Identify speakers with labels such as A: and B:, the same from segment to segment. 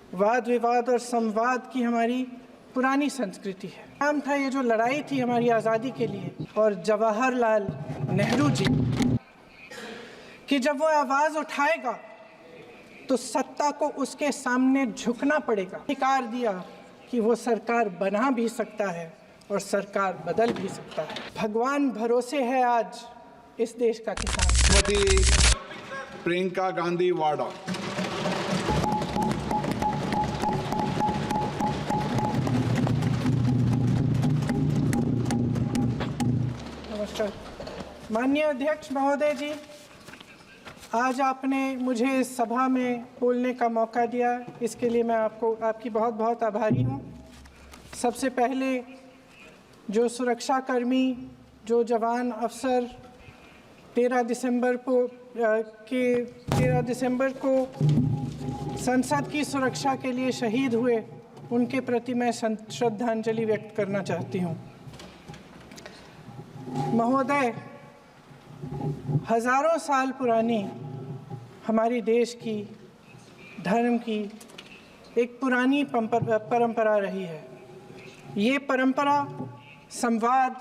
A: वाद विवाद और संवाद की हमारी पुरानी संस्कृति है। नाम था ये जो लड़ाई थी हमारी आज़ादी के लिए और जवाहरलाल नेहरू जी कि जब वो आवाज़ उठाएगा तो सत्ता को उसके सामने झुकना पड़ेगा। अधिकार दिया कि वो सरकार बना भी सकता है और सरकार बदल भी सकता है। भगवान भरोसे है आज इस देश का किसान।
B: श्रीमती प्रियंका गांधी वाड्रा।
A: नमस्कार। माननीय अध्यक्ष महोदय जी, आज आपने मुझे इस सभा में बोलने का मौका दिया, इसके लिए मैं आपकी बहुत बहुत आभारी हूँ। सबसे पहले जो सुरक्षाकर्मी, जो जवान अफसर 13 दिसंबर को संसद की सुरक्षा के लिए शहीद हुए, उनके प्रति मैं श्रद्धांजलि व्यक्त करना चाहती हूँ। महोदय, हजारों साल पुरानी हमारी देश की धर्म की एक पुरानी परंपरा रही है। ये परंपरा संवाद,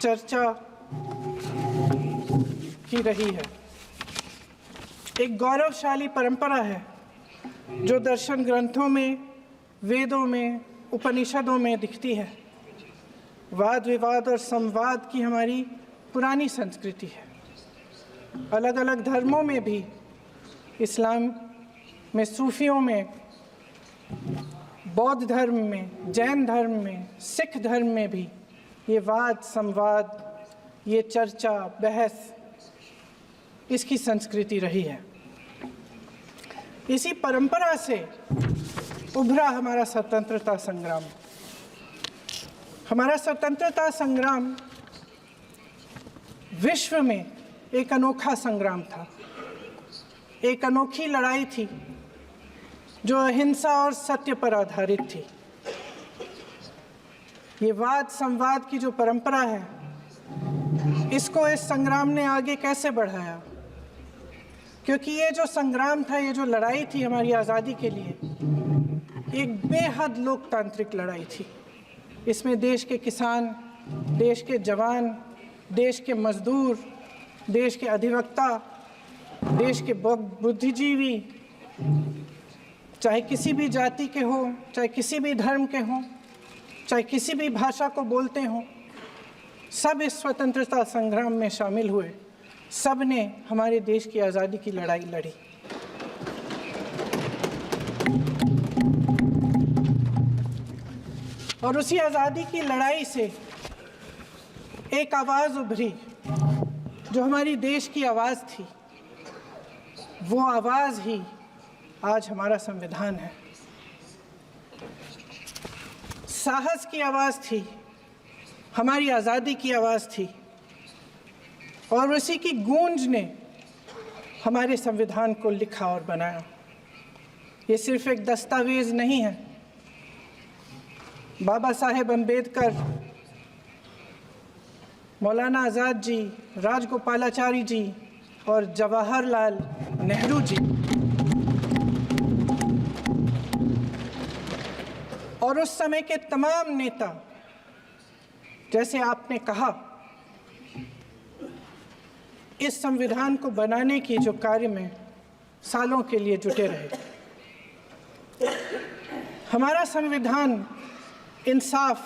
A: चर्चा की रही है। एक गौरवशाली परंपरा है जो दर्शन ग्रंथों में, वेदों में, उपनिषदों में दिखती है। वाद विवाद और संवाद की हमारी पुरानी संस्कृति है। अलग अलग धर्मों में भी, इस्लाम में, सूफियों में, बौद्ध धर्म में, जैन धर्म में, सिख धर्म में भी ये वाद संवाद, ये चर्चा बहस, इसकी संस्कृति रही है। इसी परंपरा से उभरा हमारा स्वतंत्रता संग्राम। हमारा स्वतंत्रता संग्राम विश्व में एक अनोखा संग्राम था, एक अनोखी लड़ाई थी जो अहिंसा और सत्य पर आधारित थी। ये वाद संवाद की जो परंपरा है, इसको इस संग्राम ने आगे कैसे बढ़ाया? क्योंकि ये जो संग्राम था, ये जो लड़ाई थी हमारी आज़ादी के लिए, एक बेहद लोकतांत्रिक लड़ाई थी। इसमें देश के किसान, देश के जवान, देश के मजदूर, देश के अधिवक्ता, देश के बुद्धिजीवी, चाहे किसी भी जाति के हों, चाहे किसी भी धर्म के हों, चाहे किसी भी भाषा को बोलते हों, सब इस स्वतंत्रता संग्राम में शामिल हुए। सब ने हमारे देश की आज़ादी की लड़ाई लड़ी। और उसी आज़ादी की लड़ाई से एक आवाज़ उभरी जो हमारी देश की आवाज़ थी। वो आवाज़ ही आज हमारा संविधान है। साहस की आवाज़ थी, हमारी आज़ादी की आवाज़ थी, और उसी की गूंज ने हमारे संविधान को लिखा और बनाया। ये सिर्फ एक दस्तावेज़ नहीं है। बाबा साहेब अम्बेडकर, मौलाना आज़ाद जी, राजगोपालाचारी जी और जवाहरलाल नेहरू जी और उस समय के तमाम नेता, जैसे आपने कहा, इस संविधान को बनाने की जो कार्य में सालों के लिए जुटे रहे। हमारा संविधान इंसाफ,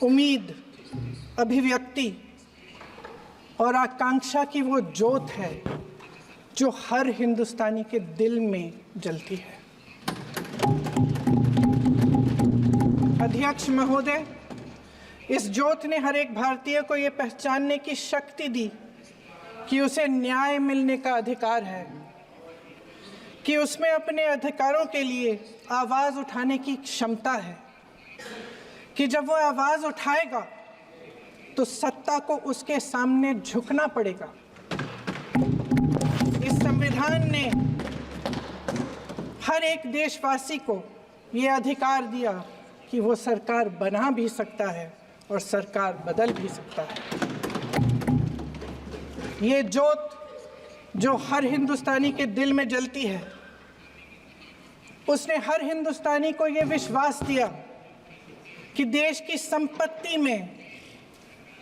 A: उम्मीद, अभिव्यक्ति और आकांक्षा की वो ज्योत है जो हर हिंदुस्तानी के दिल में जलती है। अध्यक्ष महोदय, इस ज्योत ने हर एक भारतीय को ये पहचानने की शक्ति दी कि उसे न्याय मिलने का अधिकार है, कि उसमें अपने अधिकारों के लिए आवाज़ उठाने की क्षमता है, कि जब वो आवाज़ उठाएगा तो सत्ता को उसके सामने झुकना पड़ेगा। इस संविधान ने हर एक देशवासी को ये अधिकार दिया कि वो सरकार बना भी सकता है और सरकार बदल भी सकता है। ये ज्योत जो हर हिंदुस्तानी के दिल में जलती है, उसने हर हिंदुस्तानी को ये विश्वास दिया कि देश की संपत्ति में,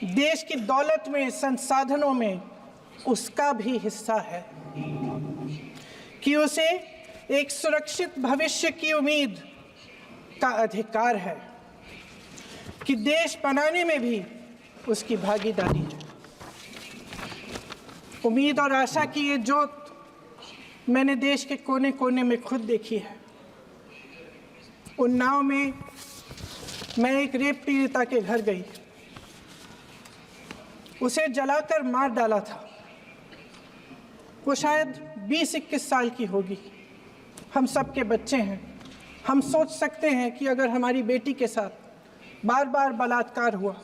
A: देश की दौलत में, संसाधनों में उसका भी हिस्सा है, कि उसे एक सुरक्षित भविष्य की उम्मीद का अधिकार है, कि देश बनाने में भी उसकी भागीदारी है। उम्मीद और आशा की ये ज्योत मैंने देश के कोने कोने में खुद देखी है। उन्नाव में मैं एक रेप पीड़िता के घर गई, उसे जलाकर मार डाला था। वो शायद 20-21 साल की होगी। हम सब के बच्चे हैं। हम सोच सकते हैं कि अगर हमारी बेटी के साथ बार बार बलात्कार हुआ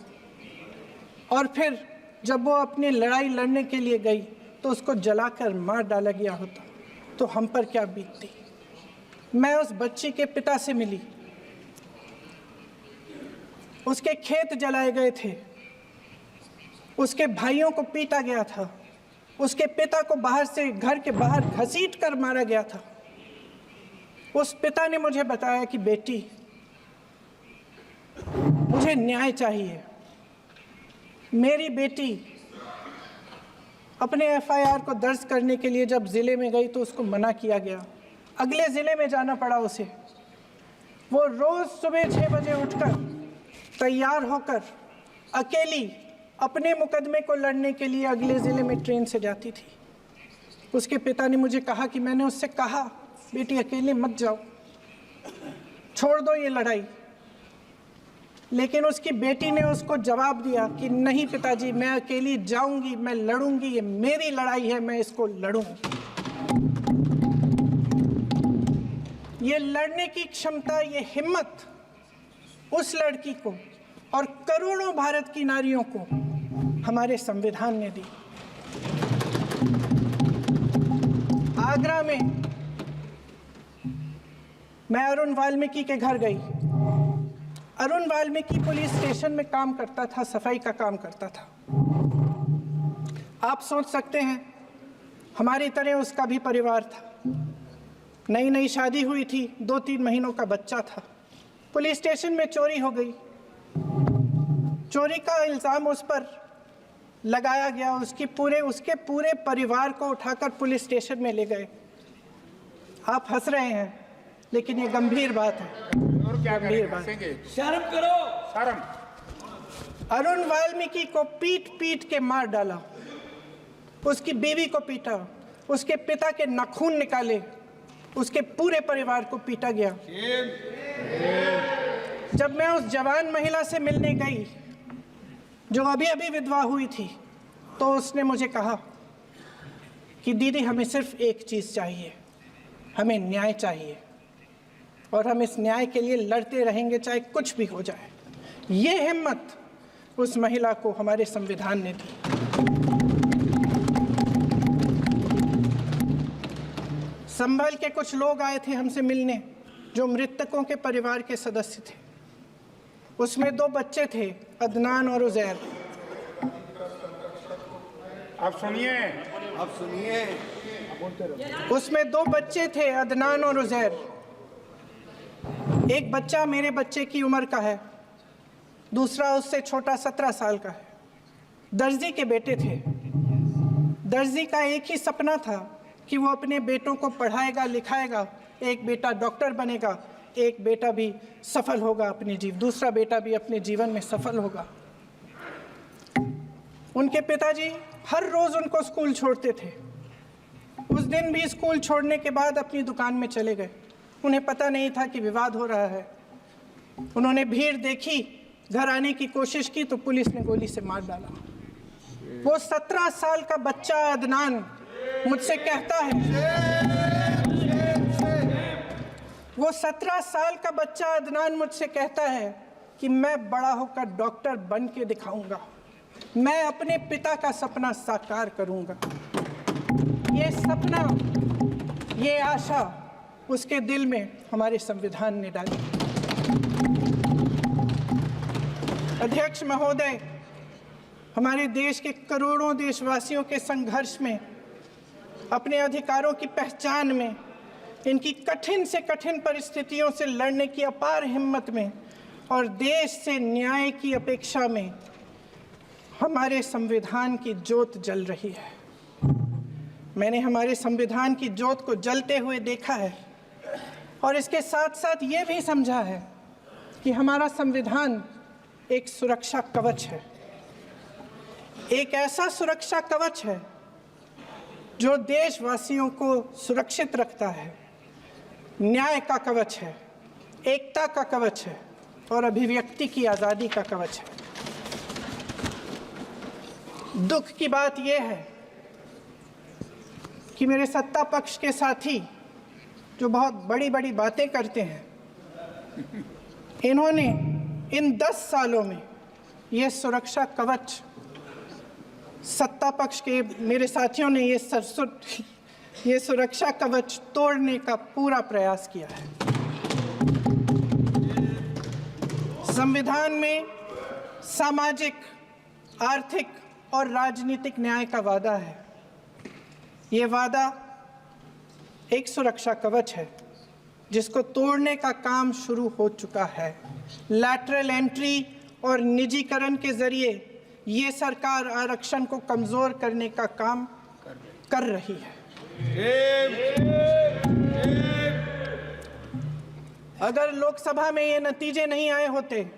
A: और फिर जब वो अपनी लड़ाई लड़ने के लिए गई तो उसको जलाकर मार डाला गया होता तो हम पर क्या बीतती। मैं उस बच्ची के पिता से मिली। उसके खेत जलाए गए थे, उसके भाइयों को पीटा गया था, उसके पिता को बाहर से, घर के बाहर घसीट कर मारा गया था। उस पिता ने मुझे बताया कि बेटी, मुझे न्याय चाहिए। मेरी बेटी अपने एफआईआर को दर्ज करने के लिए जब ज़िले में गई तो उसको मना किया गया। अगले ज़िले में जाना पड़ा उसे। वो रोज़ सुबह 6 बजे उठकर तैयार होकर अकेली अपने मुकदमे को लड़ने के लिए अगले ज़िले में ट्रेन से जाती थी। उसके पिता ने मुझे कहा कि मैंने उससे कहा, बेटी अकेले मत जाओ, छोड़ दो ये लड़ाई। लेकिन उसकी बेटी ने उसको जवाब दिया कि नहीं पिताजी, मैं अकेली जाऊंगी, मैं लड़ूंगी, ये मेरी लड़ाई है, मैं इसको लड़ूंगी। ये लड़ने की क्षमता, ये हिम्मत उस लड़की को और करोड़ों भारत की नारियों को हमारे संविधान ने दी। आगरा में मैं अरुण वाल्मीकि के घर गई। अरुण वाल्मीकि पुलिस स्टेशन में काम करता था, सफाई का काम करता था। आप सोच सकते हैं हमारी तरह उसका भी परिवार था। नई नई शादी हुई थी, 2-3 महीनों का बच्चा था। पुलिस स्टेशन में चोरी हो गई। चोरी का इल्ज़ाम उस पर लगाया गया। उसके पूरे परिवार को उठाकर पुलिस स्टेशन में ले गए। आप हंस रहे हैं, लेकिन ये गंभीर बात है।
B: और क्या
C: करेंगे? शर्म करो,
B: शर्म।
A: अरुण वाल्मीकि को पीट पीट के मार डाला, उसकी बीवी को पीटा, उसके पिता के नाखून निकाले, उसके पूरे परिवार को पीटा गया। जब मैं उस जवान महिला से मिलने गई जो अभी अभी विधवा हुई थी, तो उसने मुझे कहा कि दीदी, हमें सिर्फ एक चीज़ चाहिए, हमें न्याय चाहिए और हम इस न्याय के लिए लड़ते रहेंगे, चाहे कुछ भी हो जाए। ये हिम्मत उस महिला को हमारे संविधान ने दी। संभल के कुछ लोग आए थे हमसे मिलने जो मृतकों के परिवार के सदस्य थे। उसमें 2 बच्चे थे, अदनान और उजैर।
B: अब सुनिए,
A: उसमें 2 बच्चे थे, अदनान और उजैर। एक बच्चा मेरे बच्चे की उम्र का है, दूसरा उससे छोटा 17 साल का है। दर्जी के बेटे थे। दर्जी का एक ही सपना था कि वो अपने बेटों को पढ़ाएगा, लिखाएगा। एक बेटा डॉक्टर बनेगा, एक बेटा भी सफल होगा दूसरा बेटा भी अपने जीवन में सफल होगा। उनके पिताजी हर रोज़ उनको स्कूल छोड़ते थे। उस दिन भी स्कूल छोड़ने के बाद अपनी दुकान में चले गए। उन्हें पता नहीं था कि विवाद हो रहा है। उन्होंने भीड़ देखी, घर आने की कोशिश की तो पुलिस ने गोली से मार डाला। वो 17 साल का बच्चा अदनान मुझसे कहता है, वो 17 साल का बच्चा अदनान मुझसे कहता है कि मैं बड़ा होकर डॉक्टर बन के दिखाऊंगा, मैं अपने पिता का सपना साकार करूंगा। ये सपना, ये आशा उसके दिल में हमारे संविधान ने डाली। अध्यक्ष महोदय, हमारे देश के करोड़ों देशवासियों के संघर्ष में, अपने अधिकारों की पहचान में इनकी कठिन से कठिन परिस्थितियों से लड़ने की अपार हिम्मत में और देश से न्याय की अपेक्षा में हमारे संविधान की ज्योत जल रही है। मैंने हमारे संविधान की ज्योत को जलते हुए देखा है और इसके साथ साथ ये भी समझा है कि हमारा संविधान एक सुरक्षा कवच है, एक ऐसा सुरक्षा कवच है जो देशवासियों को सुरक्षित रखता है, न्याय का कवच है, एकता का कवच है और अभिव्यक्ति की आज़ादी का कवच है। दुख की बात यह है कि मेरे सत्ता पक्ष के साथी जो बहुत बड़ी बड़ी बातें करते हैं, इन्होंने इन 10 सालों में ये सुरक्षा कवच, सत्ता पक्ष के मेरे साथियों ने ये सुरक्षा कवच तोड़ने का पूरा प्रयास किया है। संविधान में सामाजिक, आर्थिक और राजनीतिक न्याय का वादा है। ये वादा एक सुरक्षा कवच है जिसको तोड़ने का काम शुरू हो चुका है। लैटरल एंट्री और निजीकरण के जरिए ये सरकार आरक्षण को कमजोर करने का काम कर रही है। अगर लोकसभा में ये नतीजे नहीं आए होते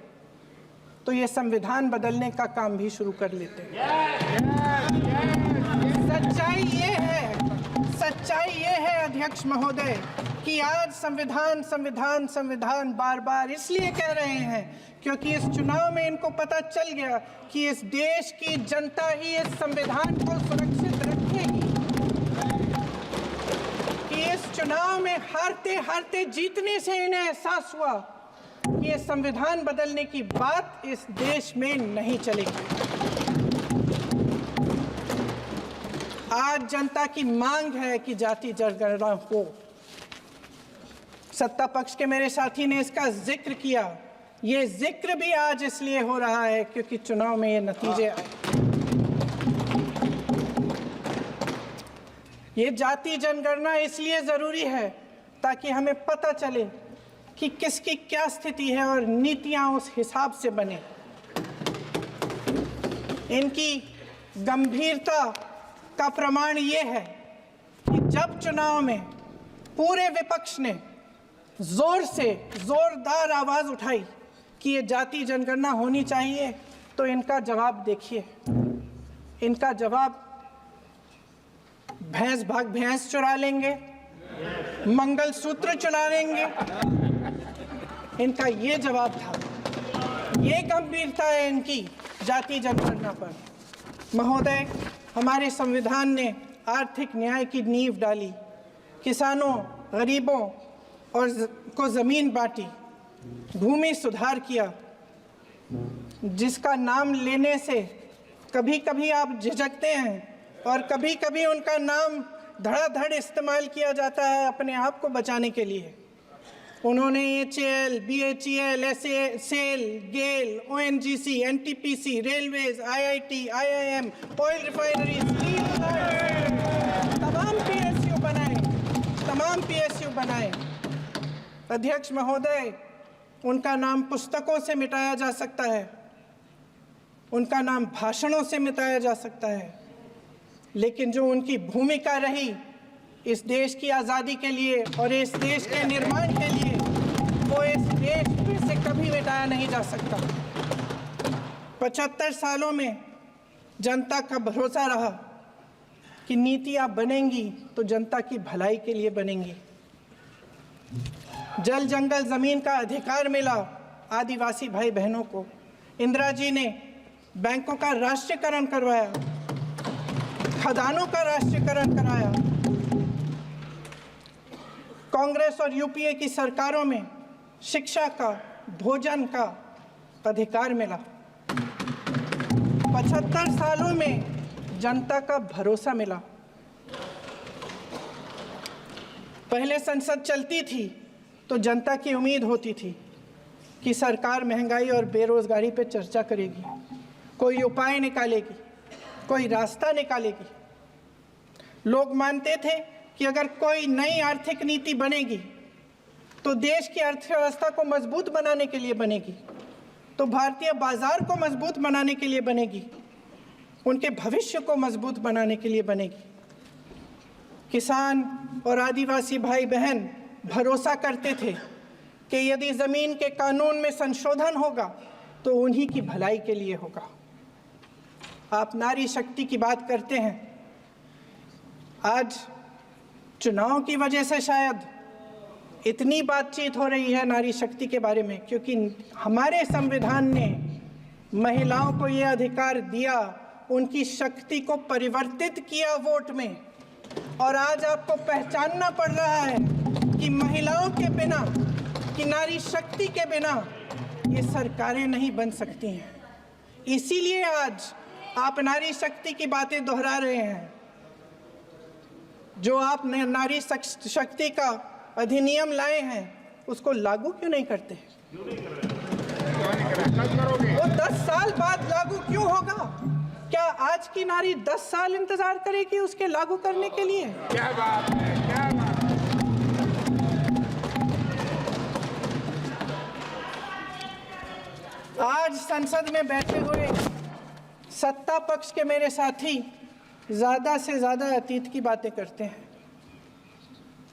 A: तो ये संविधान बदलने का काम भी शुरू कर लेते। सच्चाई ये है अध्यक्ष महोदय कि आज संविधान बार बार इसलिए कह रहे हैं क्योंकि इस चुनाव में इनको पता चल गया कि इस देश की जनता ही इस संविधान को सुरक्षित रखेगी, कि इस चुनाव में हारते हारते जीतने से इन्हें एहसास हुआ कि ये संविधान बदलने की बात इस देश में नहीं चलेगी। आज जनता की मांग है कि जाति जनगणना हो। सत्ता पक्ष के मेरे साथी ने इसका जिक्र किया। ये जिक्र भी आज इसलिए हो रहा है क्योंकि चुनाव में ये नतीजे आए। ये जाति जनगणना इसलिए जरूरी है ताकि हमें पता चले कि किसकी क्या स्थिति है और नीतियां उस हिसाब से बने। इनकी गंभीरता का प्रमाण ये है कि जब चुनाव में पूरे विपक्ष ने जोरदार आवाज उठाई कि ये जाति जनगणना होनी चाहिए, तो इनका जवाब देखिए। इनका जवाब भैंस भाग भैंस चुरा लेंगे, मंगलसूत्र चुरा लेंगे, इनका ये जवाब था। ये गंभीरता है इनकी जाति जनगणना पर। महोदय, हमारे संविधान ने आर्थिक न्याय की नींव डाली, किसानों, गरीबों और को जमीन बांटी, भूमि सुधार किया, जिसका नाम लेने से कभी कभी आप झिझकते हैं और कभी कभी उनका नाम धड़ाधड़ इस्तेमाल किया जाता है अपने आप को बचाने के लिए। उन्होंने HAL, BHEL, SAIL, GAIL, ONGC, NTPC, railways, IIT, IIM, oil refineries, तमाम PSU बनाए। अध्यक्ष महोदय, उनका नाम पुस्तकों से मिटाया जा सकता है, उनका नाम भाषणों से मिटाया जा सकता है, लेकिन जो उनकी भूमिका रही इस देश की आज़ादी के लिए और इस देश के निर्माण के लिए, वो इस देश में से कभी मिटाया नहीं जा सकता। 75 सालों में जनता का भरोसा रहा कि नीतियाँ बनेंगी तो जनता की भलाई के लिए बनेंगी। जल जंगल जमीन का अधिकार मिला आदिवासी भाई बहनों को। इंदिरा जी ने बैंकों का राष्ट्रीयकरण करवाया, खदानों का राष्ट्रीयकरण कराया। कांग्रेस और यूपीए की सरकारों में शिक्षा का, भोजन का अधिकार मिला। 75 सालों में जनता का भरोसा मिला। पहले संसद चलती थी तो जनता की उम्मीद होती थी कि सरकार महंगाई और बेरोजगारी पर चर्चा करेगी, कोई उपाय निकालेगी, कोई रास्ता निकालेगी। लोग मानते थे कि अगर कोई नई आर्थिक नीति बनेगी तो देश की अर्थव्यवस्था को मजबूत बनाने के लिए बनेगी, तो भारतीय बाजार को मजबूत बनाने के लिए बनेगी, उनके भविष्य को मजबूत बनाने के लिए बनेगी। किसान और आदिवासी भाई बहन भरोसा करते थे कि यदि ज़मीन के कानून में संशोधन होगा तो उन्हीं की भलाई के लिए होगा। आप नारी शक्ति की बात करते हैं। आज चुनाव की वजह से शायद इतनी बातचीत हो रही है नारी शक्ति के बारे में, क्योंकि हमारे संविधान ने महिलाओं को ये अधिकार दिया, उनकी शक्ति को परिवर्तित किया वोट में। और आज आपको पहचानना पड़ रहा है कि महिलाओं के बिना, कि नारी शक्ति के बिना ये सरकारें नहीं बन सकती हैं। इसीलिए आज आप नारी शक्ति की बातें दोहरा रहे हैं। जो आप नारी शक्ति का अधिनियम लाए हैं उसको लागू क्यों नहीं करते? वो 10 साल बाद लागू क्यों होगा? क्या आज की नारी 10 साल इंतजार करेगी उसके लागू करने के लिए?
B: क्या बात है, क्या बात है।
A: आज संसद में बैठे हुए सत्ता पक्ष के मेरे साथी ज़्यादा से ज़्यादा अतीत की बातें करते हैं।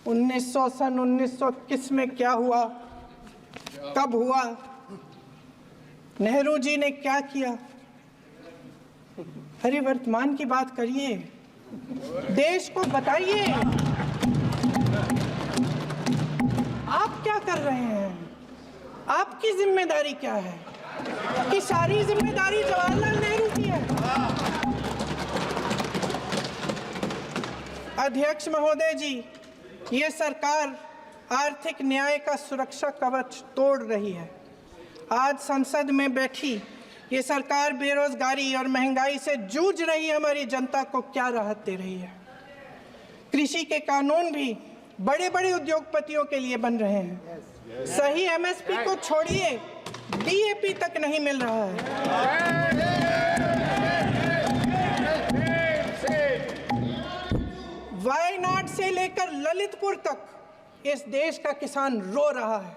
A: 1921 में क्या हुआ, कब हुआ, नेहरू जी ने क्या किया। अरे वर्तमान की बात करिए, देश को बताइए आप क्या कर रहे हैं, आपकी जिम्मेदारी क्या है? कि सारी जिम्मेदारी जवाहरलाल नेहरू की है। अध्यक्ष महोदय जी, ये सरकार आर्थिक न्याय का सुरक्षा कवच तोड़ रही है। आज संसद में बैठी ये सरकार बेरोजगारी और महंगाई से जूझ रही हमारी जनता को क्या राहत दे रही है? कृषि के कानून भी बड़े बड़े उद्योगपतियों के लिए बन रहे हैं। सही एमएसपी को छोड़िए, डीएपी तक नहीं मिल रहा है। वायनाड से लेकर ललितपुर तक इस देश का किसान रो रहा है।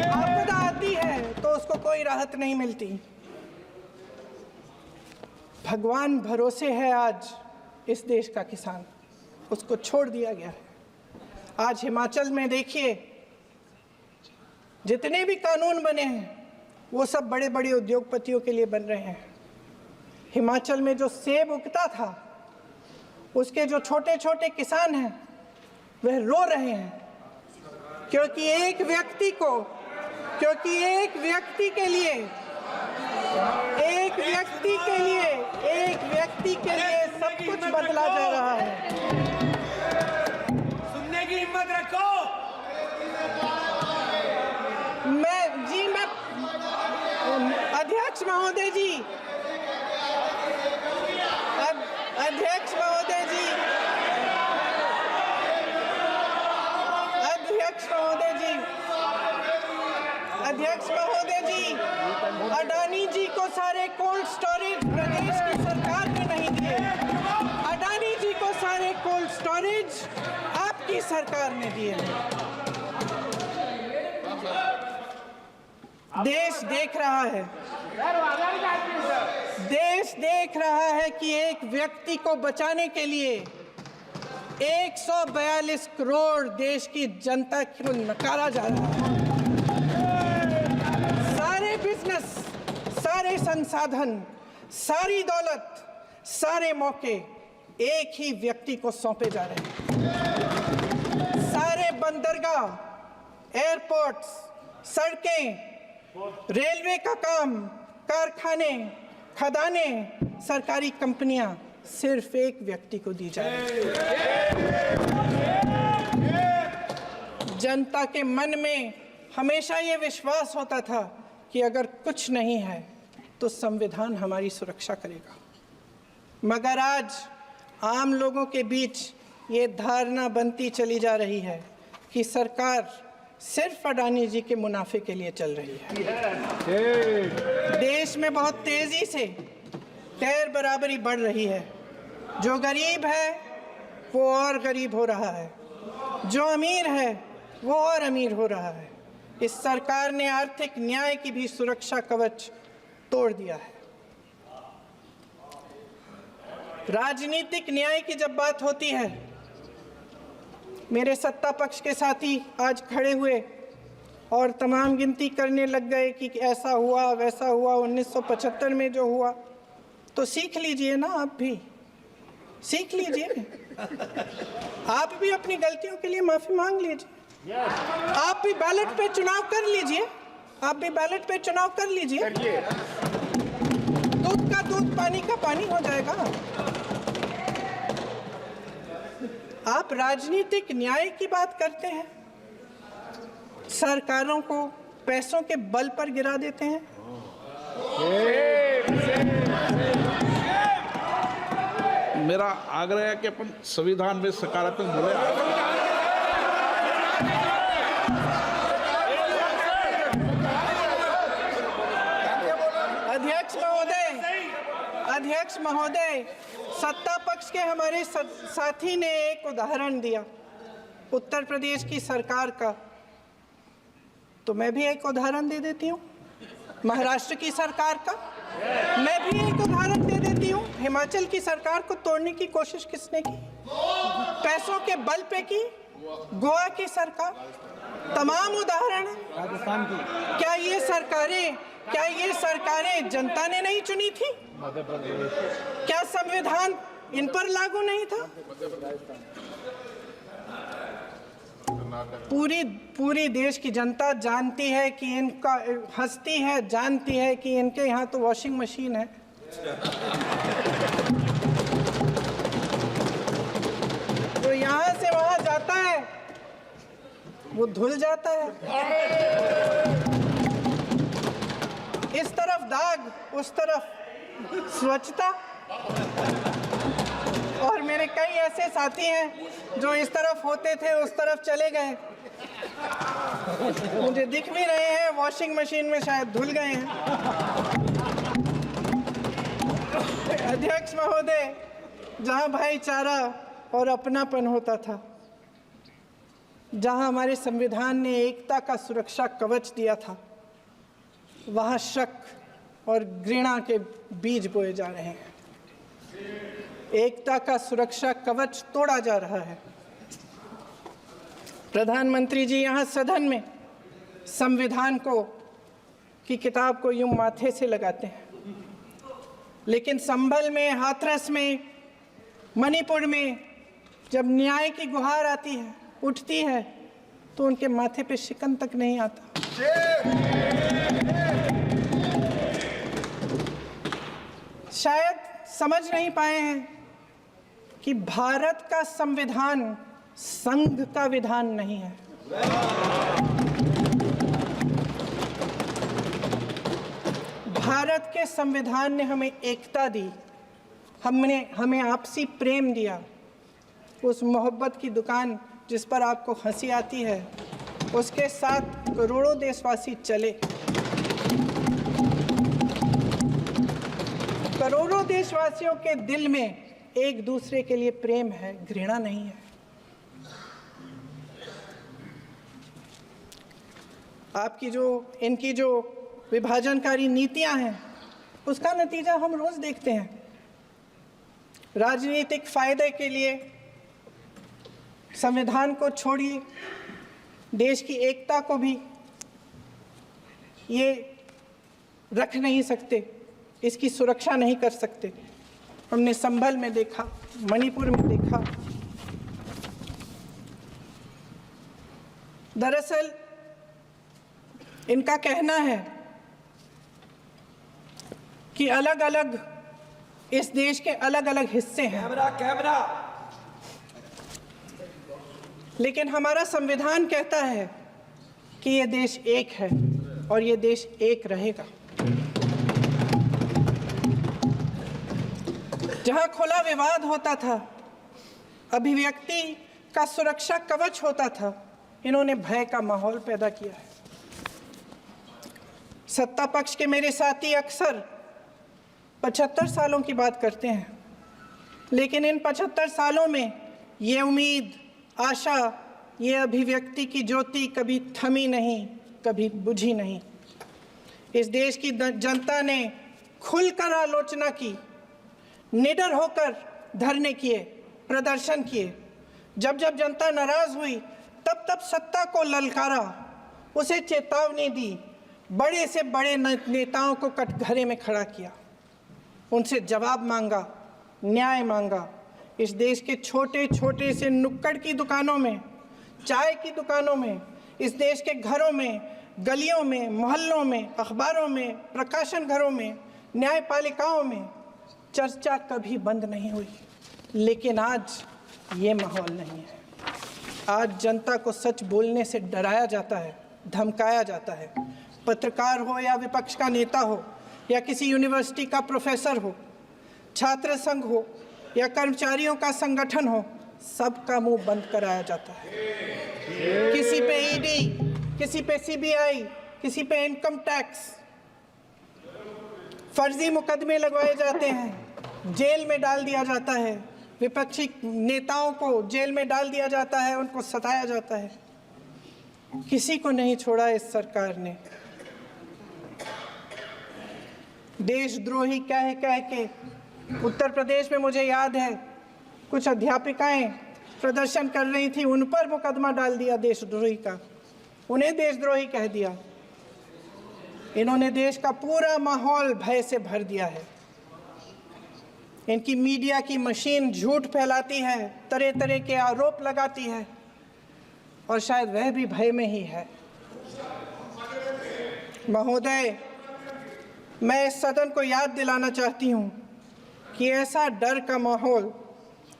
A: आपदा आती है तो उसको कोई राहत नहीं मिलती। भगवान भरोसे है आज इस देश का किसान, उसको छोड़ दिया गया है। आज हिमाचल में देखिए, जितने भी कानून बने हैं वो सब बड़े बड़े उद्योगपतियों के लिए बन रहे हैं। हिमाचल में जो सेब उगता था उसके जो छोटे छोटे किसान हैं वह रो रहे हैं, क्योंकि एक व्यक्ति के लिए सब कुछ बदला जा रहा है।
C: सुनने की हिम्मत रखो।
A: अध्यक्ष महोदय जी, अडानी जी को सारे कोल्ड स्टोरेज प्रदेश की सरकार ने नहीं दिए। अडानी जी को सारे कोल्ड स्टोरेज आपकी सरकार ने दिए। देश देख रहा है कि एक व्यक्ति को बचाने के लिए 142 करोड़ देश की जनता को नकारा जा रहा है। सारे बिजनेस, सारे संसाधन, सारी दौलत, सारे मौके एक ही व्यक्ति को सौंपे जा रहे हैं। सारे बंदरगाह, एयरपोर्ट्स, सड़कें, रेलवे का काम, कारखाने, खदानें, सरकारी कंपनियां सिर्फ एक व्यक्ति को दी जा रही है। जनता के मन में हमेशा ये विश्वास होता था कि अगर कुछ नहीं है तो संविधान हमारी सुरक्षा करेगा, मगर आज आम लोगों के बीच ये धारणा बनती चली जा रही है कि सरकार सिर्फ अडानी जी के मुनाफे के लिए चल रही है। देश में बहुत तेजी से गैर बराबरी बढ़ रही है। जो गरीब है वो और गरीब हो रहा है, जो अमीर है वो और अमीर हो रहा है। इस सरकार ने आर्थिक न्याय की भी सुरक्षा कवच तोड़ दिया है। राजनीतिक न्याय की जब बात होती है, मेरे सत्ता पक्ष के साथी आज खड़े हुए और तमाम गिनती करने लग गए कि ऐसा हुआ वैसा हुआ 1975 में जो हुआ, तो सीख लीजिए ना, आप भी सीख लीजिए, आप भी अपनी गलतियों के लिए माफी मांग लीजिए, आप भी बैलेट पे चुनाव कर लीजिए, आप भी बैलेट पे चुनाव कर लीजिए, दूध का दूध पानी का पानी हो जाएगा। आप राजनीतिक न्याय की बात करते हैं, सरकारों को पैसों के बल पर गिरा देते हैं।
D: मेरा आग्रह है कि अपन संविधान में सकारात्मक बोले।
A: अध्यक्ष महोदय, सत्ता पक्ष के हमारे साथी ने एक उदाहरण दिया उत्तर प्रदेश की सरकार का, तो मैं भी एक उदाहरण दे देती हूँ महाराष्ट्र की सरकार का, मैं भी एक उदाहरण दे देती हूँ हिमाचल की सरकार को तोड़ने की कोशिश किसने की, पैसों के बल पे की, गोवा की सरकार, तमाम उदाहरण है।
C: राजस्थान की
A: क्या ये सरकारें जनता ने नहीं चुनी थी? क्या संविधान इन पर लागू नहीं था? पूरी देश की जनता जानती है कि इनका हंसती है, जानती है कि इनके यहाँ तो वॉशिंग मशीन है। तो यहाँ से वहाँ जाता है, वो धुल जाता है। इस तरफ दाग, उस तरफ स्वच्छता। और मेरे कई ऐसे साथी हैं जो इस तरफ होते थे उस तरफ चले गए, मुझे दिख भी रहे हैं, वॉशिंग मशीन में शायद धुल गए हैं। अध्यक्ष महोदय, जहां भाईचारा और अपनापन होता था, जहां हमारे संविधान ने एकता का सुरक्षा कवच दिया था, वहां शक और घृणा के बीज बोए जा रहे हैं। एकता का सुरक्षा कवच तोड़ा जा रहा है। प्रधानमंत्री जी यहाँ सदन में संविधान की किताब को यूं माथे से लगाते हैं, लेकिन संभल में, हाथरस में, मणिपुर में जब न्याय की गुहार आती है, उठती है, तो उनके माथे पे शिकन तक नहीं आता। शायद समझ नहीं पाए हैं कि भारत का संविधान संघ का विधान नहीं है। भारत के संविधान ने हमें एकता दी, हमें आपसी प्रेम दिया। उस मोहब्बत की दुकान जिस पर आपको हंसी आती है, उसके साथ करोड़ों देशवासी चले। करोड़ों देशवासियों के दिल में एक दूसरे के लिए प्रेम है, घृणा नहीं है। इनकी जो विभाजनकारी नीतियां हैं, उसका नतीजा हम रोज देखते हैं। राजनीतिक फायदे के लिए संविधान को छोड़िए, देश की एकता को भी ये रख नहीं सकते, इसकी सुरक्षा नहीं कर सकते। हमने संभल में देखा, मणिपुर में देखा। दरअसल इनका कहना है कि अलग अलग इस देश के अलग अलग हिस्से हैं,
C: कैमरा
A: लेकिन हमारा संविधान कहता है कि ये देश एक है और ये देश एक रहेगा। जहां खुला विवाद होता था, अभिव्यक्ति का सुरक्षा कवच होता था, इन्होंने भय का माहौल पैदा किया है। सत्ता पक्ष के मेरे साथी अक्सर 75 सालों की बात करते हैं, लेकिन इन 75 सालों में ये उम्मीद, आशा, ये अभिव्यक्ति की ज्योति कभी थमी नहीं, कभी बुझी नहीं। इस देश की जनता ने खुलकर आलोचना की, निडर होकर धरने किए, प्रदर्शन किए। जब जब जनता नाराज हुई तब तब सत्ता को ललकारा, उसे चेतावनी दी, बड़े से बड़े नेताओं को कटघरे में खड़ा किया, उनसे जवाब मांगा, न्याय मांगा। इस देश के छोटे छोटे से नुक्कड़ की दुकानों में, चाय की दुकानों में, इस देश के घरों में, गलियों में, मोहल्लों में, अखबारों में, प्रकाशन घरों में, न्यायपालिकाओं में चर्चा कभी बंद नहीं हुई। लेकिन आज ये माहौल नहीं है। आज जनता को सच बोलने से डराया जाता है, धमकाया जाता है। पत्रकार हो या विपक्ष का नेता हो या किसी यूनिवर्सिटी का प्रोफेसर हो, छात्र संघ हो या कर्मचारियों का संगठन हो, सबका मुंह बंद कराया जाता है। किसी पे ईडी, किसी पे सीबीआई, किसी पे इनकम टैक्स, फर्जी मुकदमे लगवाए जाते हैं, जेल में डाल दिया जाता है, विपक्षी नेताओं को जेल में डाल दिया जाता है, उनको सताया जाता है। किसी को नहीं छोड़ा इस सरकार ने। देशद्रोही कह के उत्तर प्रदेश में मुझे याद है कुछ अध्यापिकाएं प्रदर्शन कर रही थी, उन पर मुकदमा डाल दिया देशद्रोही का, उन्हें देशद्रोही कह दिया। इन्होंने देश का पूरा माहौल भय से भर दिया है। इनकी मीडिया की मशीन झूठ फैलाती है, तरह तरह के आरोप लगाती है, और शायद वह भी भय में ही है। महोदय, मैं इस सदन को याद दिलाना चाहती हूँ कि ऐसा डर का माहौल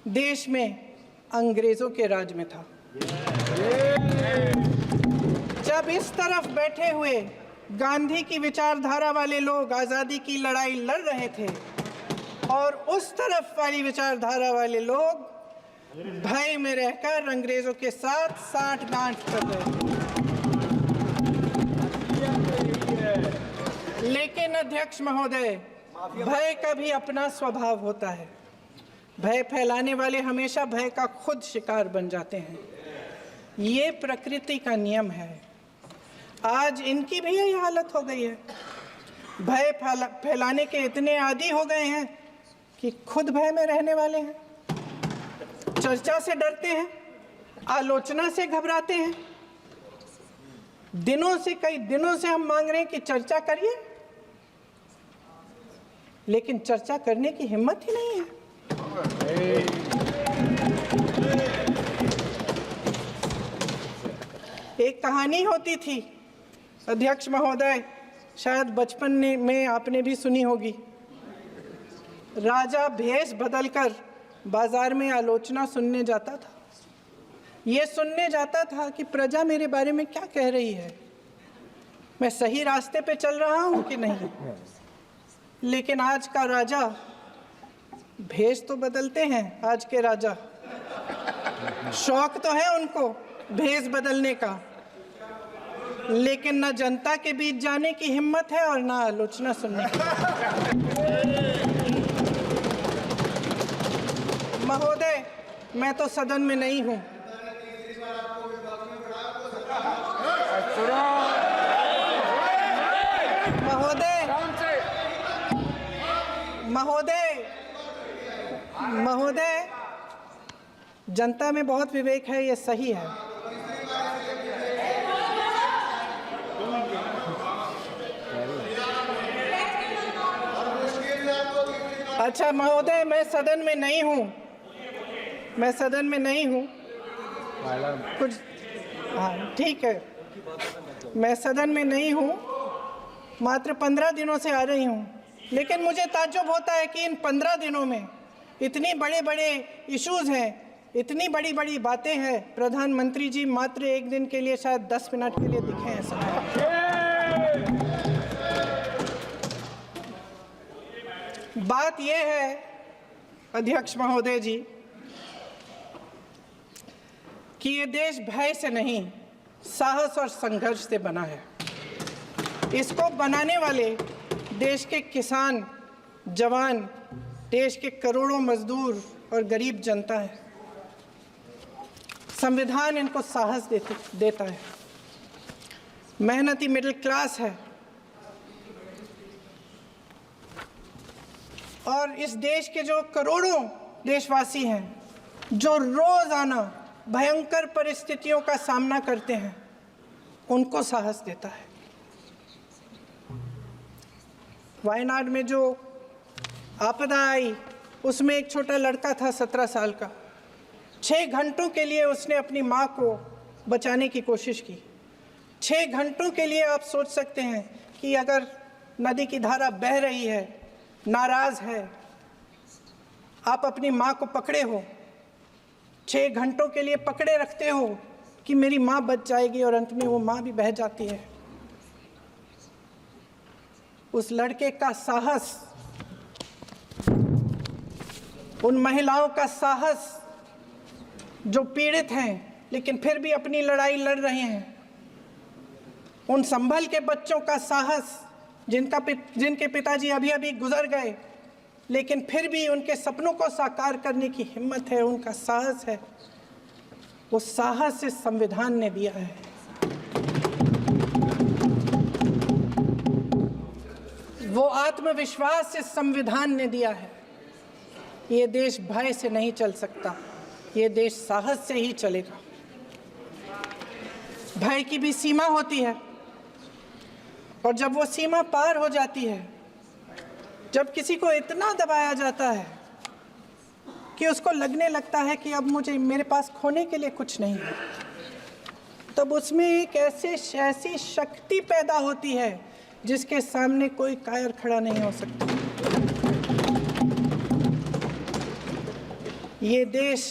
A: देश में अंग्रेजों के राज में था। जब इस तरफ बैठे हुए गांधी की विचारधारा वाले लोग आज़ादी की लड़ाई लड़ रहे थे और उस तरफ वाली विचारधारा वाले लोग भय में रहकर अंग्रेजों के साथ साठ-गांठ कर रहे थे। लेकिन अध्यक्ष महोदय, भय का भी अपना स्वभाव होता है। भय फैलाने वाले हमेशा भय का खुद शिकार बन जाते हैं। ये प्रकृति का नियम है। आज इनकी भी यही हालत हो गई है। भय फैलाने के इतने आदी हो गए हैं कि खुद भय में रहने वाले हैं, चर्चा से डरते हैं, आलोचना से घबराते हैं। कई दिनों से हम मांग रहे हैं कि चर्चा करिए, लेकिन चर्चा करने की हिम्मत ही नहीं है। एक कहानी होती थी अध्यक्ष महोदय, शायद बचपन में आपने भी सुनी होगी। राजा भेष बदलकर बाजार में आलोचना सुनने जाता था। ये सुनने जाता था कि प्रजा मेरे बारे में क्या कह रही है, मैं सही रास्ते पे चल रहा हूँ कि नहीं। लेकिन आज का राजा, भेष तो बदलते हैं आज के राजा, शौक तो है उनको भेष बदलने का, लेकिन न जनता के बीच जाने की हिम्मत है और न आलोचना सुनने की। महोदय, मैं तो सदन में नहीं हूँ। महोदय, जनता में बहुत विवेक है, ये सही है। अच्छा महोदय, मैं सदन में नहीं हूँ, कुछ, हाँ ठीक है, मैं सदन में नहीं हूँ, मात्र 15 दिनों से आ रही हूँ। लेकिन मुझे ताज्जुब होता है कि इन 15 दिनों में इतनी बड़े इश्यूज हैं, इतनी बड़ी बातें हैं, प्रधानमंत्री जी मात्र एक दिन के लिए, शायद 10 मिनट के लिए दिखे हैं सब। बात यह है अध्यक्ष महोदय जी कि ये देश भय से नहीं, साहस और संघर्ष से बना है। इसको बनाने वाले देश के किसान, जवान, देश के करोड़ों मजदूर और गरीब जनता है। संविधान इनको साहस देता है। मेहनती मिडिल क्लास है और इस देश के जो करोड़ों देशवासी हैं जो रोजाना भयंकर परिस्थितियों का सामना करते हैं, उनको साहस देता है। वायनाड में जो आपदा आई उसमें एक छोटा लड़का था 17 साल का। 6 घंटों के लिए उसने अपनी माँ को बचाने की कोशिश की। 6 घंटों के लिए आप सोच सकते हैं कि अगर नदी की धारा बह रही है, नाराज है, आप अपनी माँ को पकड़े हो, 6 घंटों के लिए पकड़े रखते हो कि मेरी माँ बच जाएगी और अंत में वो माँ भी बह जाती है। उस लड़के का साहस, उन महिलाओं का साहस जो पीड़ित हैं लेकिन फिर भी अपनी लड़ाई लड़ रहे हैं, उन संभल के बच्चों का साहस जिनके पिताजी अभी अभी गुजर गए लेकिन फिर भी उनके सपनों को साकार करने की हिम्मत है, उनका साहस है, वो साहस इस संविधान ने दिया है। वो आत्मविश्वास इस संविधान ने दिया है। ये देश भय से नहीं चल सकता, ये देश साहस से ही चलेगा। भय की भी सीमा होती है और जब वो सीमा पार हो जाती है, जब किसी को इतना दबाया जाता है कि उसको लगने लगता है कि अब मेरे पास खोने के लिए कुछ नहीं है, तब उसमें एक ऐसी शक्ति पैदा होती है जिसके सामने कोई कायर खड़ा नहीं हो सकता। ये देश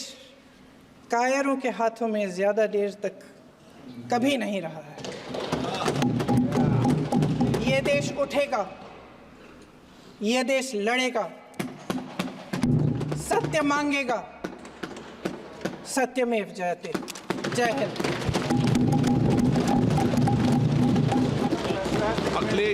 A: कायरों के हाथों में ज़्यादा देर तक कभी नहीं रहा है। ये देश उठेगा, ये देश लड़ेगा, सत्य मांगेगा, सत्यमेव जयते। जय हिंद।
D: अगले